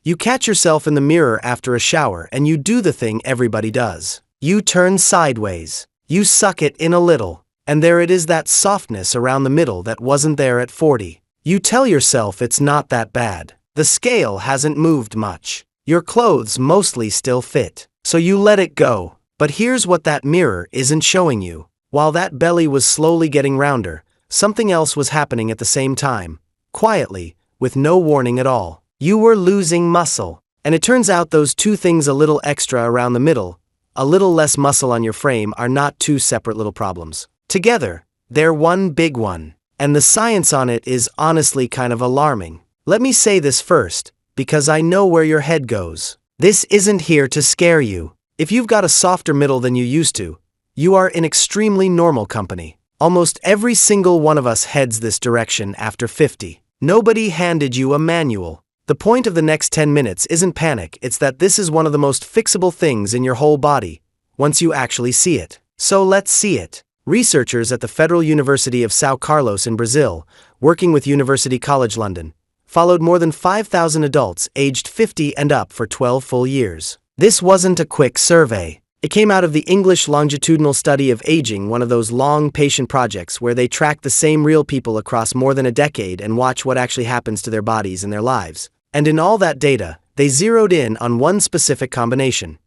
You catch yourself in the mirror after a shower and you do the thing everybody does. You turn sideways. You suck it in a little. And there it is, that softness around the middle that wasn't there at 40. You tell yourself it's not that bad. The scale hasn't moved much. Your clothes mostly still fit. So you let it go. But here's what that mirror isn't showing you. While that belly was slowly getting rounder, something else was happening at the same time. Quietly, with no warning at all. You were losing muscle. And it turns out those two things, a little extra around the middle, a little less muscle on your frame, are not two separate little problems. Together, they're one big one. And the science on it is honestly kind of alarming. Let me say this first, because I know where your head goes. This isn't here to scare you. If you've got a softer middle than you used to, you are in extremely normal company. Almost every single one of us heads this direction after 50. Nobody handed you a manual. The point of the next 10 minutes isn't panic, it's that this is one of the most fixable things in your whole body, once you actually see it. So let's see it. Researchers at the Federal University of São Carlos in Brazil, working with University College London, followed more than 5,000 adults aged 50 and up for 12 full years. This wasn't a quick survey. It came out of the English Longitudinal Study of Aging, one of those long patient projects where they track the same real people across more than a decade and watch what actually happens to their bodies and their lives. And in all that data, they zeroed in on one specific combination: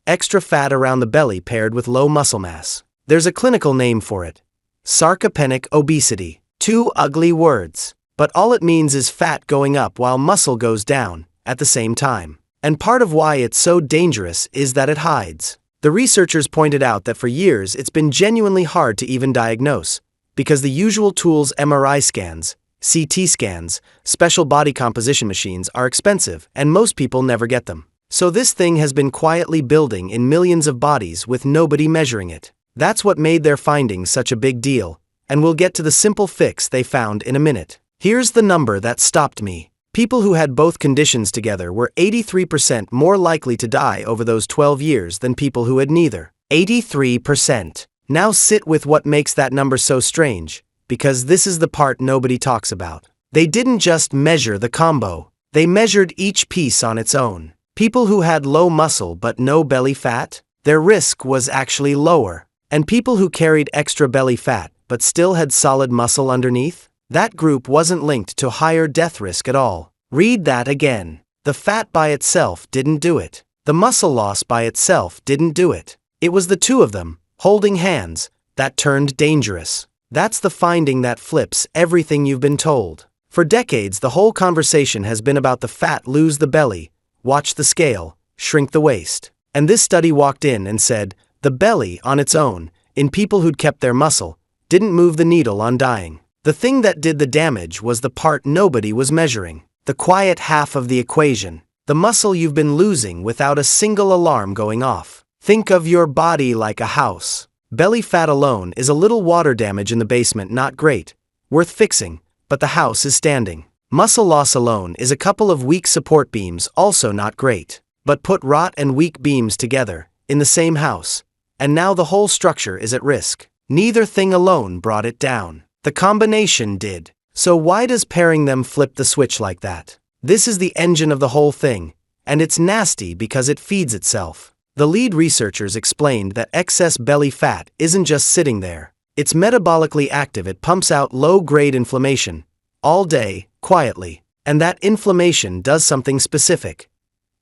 extra fat around the belly paired with low muscle mass. There's a clinical name for it: sarcopenic obesity. Two ugly words, but all it means is fat going up while muscle goes down at the same time. And part of why it's so dangerous is that it hides. The researchers pointed out that for years it's been genuinely hard to even diagnose, because the usual tools, MRI scans, CT scans, special body composition machines, are expensive, and most people never get them. So this thing has been quietly building in millions of bodies with nobody measuring it. That's what made their findings such a big deal, and we'll get to the simple fix they found in a minute. Here's the number that stopped me. People who had both conditions together were 83% more likely to die over those 12 years than people who had neither. 83%. Now sit with what makes that number so strange, because this is the part nobody talks about. They didn't just measure the combo. They measured each piece on its own. People who had low muscle but no belly fat, their risk was actually lower. And people who carried extra belly fat but still had solid muscle underneath, that group wasn't linked to higher death risk at all. Read that again. The fat by itself didn't do it. The muscle loss by itself didn't do it. It was the two of them, holding hands, that turned dangerous. That's the finding that flips everything you've been told. For decades, the whole conversation has been about the fat lose the belly, watch the scale, shrink the waist. And this study walked in and said, the belly on its own, in people who'd kept their muscle, didn't move the needle on dying. The thing that did the damage was the part nobody was measuring. The quiet half of the equation. The muscle you've been losing without a single alarm going off. Think of your body like a house. Belly fat alone is a little water damage in the basement, not great, worth fixing, but the house is standing. Muscle loss alone is a couple of weak support beams, also not great. But put rot and weak beams together, in the same house, and now the whole structure is at risk. Neither thing alone brought it down. The combination did. So why does pairing them flip the switch like that? This is the engine of the whole thing, and it's nasty because it feeds itself. The lead researchers explained that excess belly fat isn't just sitting there. It's metabolically active. It pumps out low-grade inflammation, all day, quietly. And that inflammation does something specific.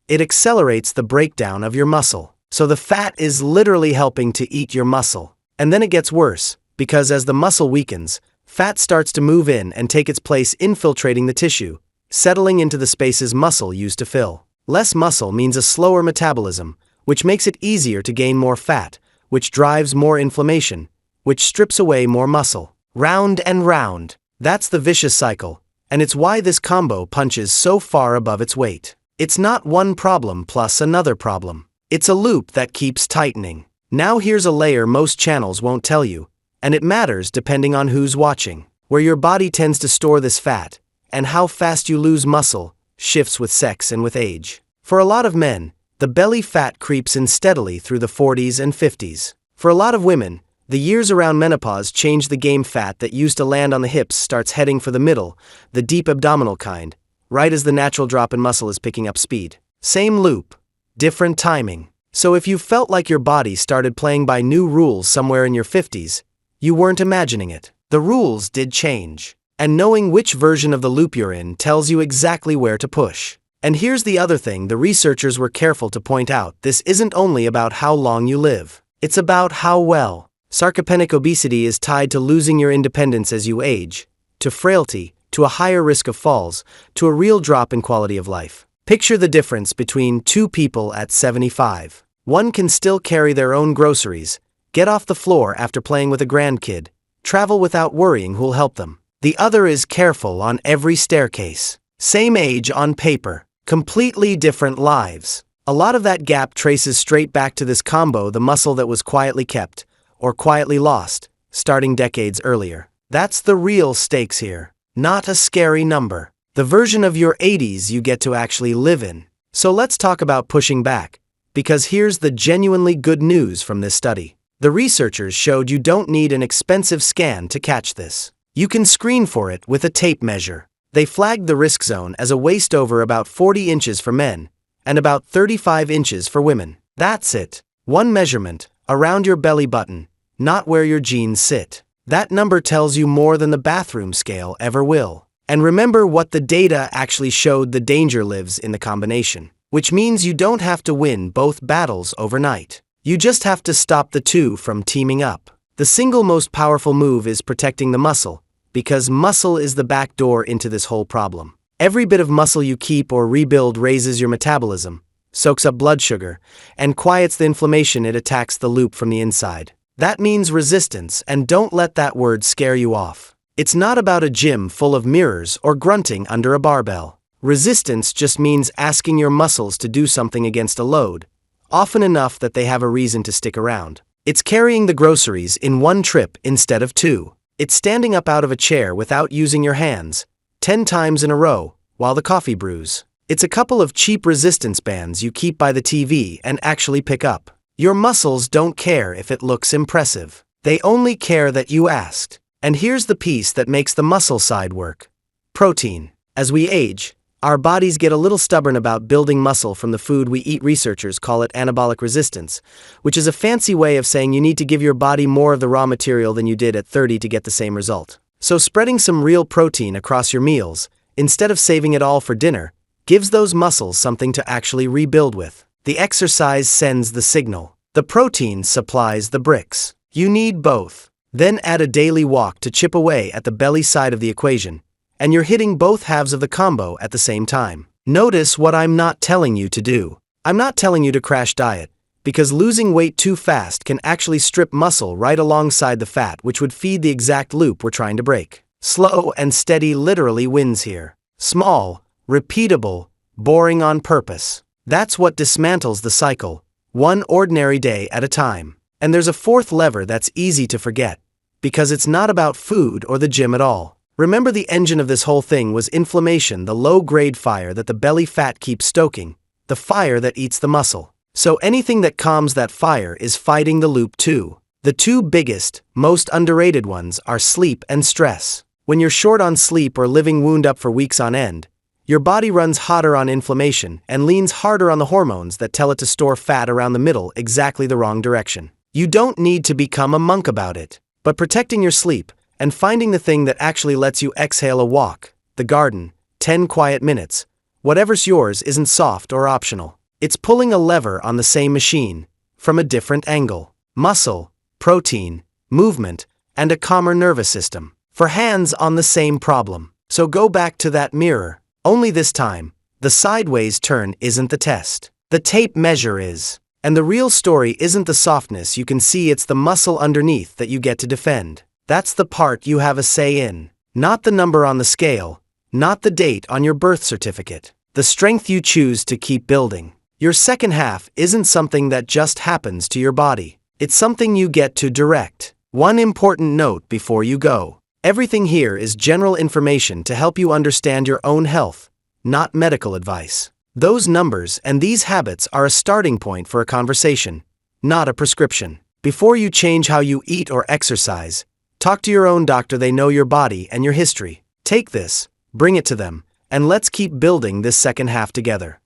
It accelerates the breakdown of your muscle. So the fat is literally helping to eat your muscle. And then it gets worse, because as the muscle weakens, fat starts to move in and take its place, infiltrating the tissue, settling into the spaces muscle used to fill. Less muscle means a slower metabolism, which makes it easier to gain more fat, which drives more inflammation, which strips away more muscle. Round and round. That's the vicious cycle, and it's why this combo punches so far above its weight. It's not one problem plus another problem. It's a loop that keeps tightening. Now here's a layer most channels won't tell you, and it matters depending on who's watching. Where your body tends to store this fat, and how fast you lose muscle, shifts with sex and with age. For a lot of men, the belly fat creeps in steadily through the 40s and 50s. For a lot of women, the years around menopause change the game. Fat that used to land on the hips starts heading for the middle, the deep abdominal kind, right as the natural drop in muscle is picking up speed. Same loop, different timing. So if you felt like your body started playing by new rules somewhere in your 50s, you weren't imagining it. The rules did change. And knowing which version of the loop you're in tells you exactly where to push. And here's the other thing the researchers were careful to point out: this isn't only about how long you live. It's about how well. Sarcopenic obesity is tied to losing your independence as you age, to frailty, to a higher risk of falls, to a real drop in quality of life. Picture the difference between two people at 75. One can still carry their own groceries, get off the floor after playing with a grandkid, travel without worrying who'll help them. The other is careful on every staircase. Same age on paper, completely different lives. A lot of that gap traces straight back to this combo: the muscle that was quietly kept, or quietly lost, starting decades earlier. That's the real stakes here, not a scary number. The version of your 80s you get to actually live in. So let's talk about pushing back, because here's the genuinely good news from this study. The researchers showed you don't need an expensive scan to catch this. You can screen for it with a tape measure. They flagged the risk zone as a waist over about 40 inches for men, and about 35 inches for women. That's it. One measurement, around your belly button, not where your jeans sit. That number tells you more than the bathroom scale ever will. And remember what the data actually showed: the danger lives in the combination. Which means you don't have to win both battles overnight. You just have to stop the two from teaming up. The single most powerful move is protecting the muscle, because muscle is the back door into this whole problem. Every bit of muscle you keep or rebuild raises your metabolism, soaks up blood sugar, and quiets the inflammation. It attacks the loop from the inside. That means resistance, and don't let that word scare you off. It's not about a gym full of mirrors or grunting under a barbell. Resistance just means asking your muscles to do something against a load, often enough that they have a reason to stick around. It's carrying the groceries in one trip instead of two. It's standing up out of a chair without using your hands, 10 times in a row, while the coffee brews. It's a couple of cheap resistance bands you keep by the TV and actually pick up. Your muscles don't care if it looks impressive. They only care that you asked. And here's the piece that makes the muscle side work: protein. As we age, our bodies get a little stubborn about building muscle from the food we eat. Researchers call it anabolic resistance, which is a fancy way of saying you need to give your body more of the raw material than you did at 30 to get the same result. So spreading some real protein across your meals, instead of saving it all for dinner, gives those muscles something to actually rebuild with. The exercise sends the signal. The protein supplies the bricks. You need both. Then add a daily walk to chip away at the belly side of the equation, and you're hitting both halves of the combo at the same time. Notice what I'm not telling you to do. I'm not telling you to crash diet, because losing weight too fast can actually strip muscle right alongside the fat, which would feed the exact loop we're trying to break. Slow and steady literally wins here. Small, repeatable, boring on purpose. That's what dismantles the cycle, one ordinary day at a time. And there's a fourth lever that's easy to forget, because it's not about food or the gym at all. Remember, the engine of this whole thing was inflammation, the low-grade fire that the belly fat keeps stoking, the fire that eats the muscle. So anything that calms that fire is fighting the loop too. The two biggest, most underrated ones are sleep and stress. When you're short on sleep or living wound up for weeks on end, your body runs hotter on inflammation and leans harder on the hormones that tell it to store fat around the middle, exactly the wrong direction. You don't need to become a monk about it, but protecting your sleep and finding the thing that actually lets you exhale: a walk, the garden, 10 quiet minutes, whatever's yours, isn't soft or optional. It's pulling a lever on the same machine, from a different angle. Muscle, protein, movement, and a calmer nervous system. For hands on the same problem. So go back to that mirror. Only this time, the sideways turn isn't the test. The tape measure is. And the real story isn't the softness you can see, it's the muscle underneath that you get to defend. That's the part you have a say in. Not the number on the scale, not the date on your birth certificate. The strength you choose to keep building. Your second half isn't something that just happens to your body. It's something you get to direct. One important note before you go. Everything here is general information to help you understand your own health, not medical advice. Those numbers and these habits are a starting point for a conversation, not a prescription. Before you change how you eat or exercise, talk to your own doctor. They know your body and your history. Take this, bring it to them, And let's keep building this second half together.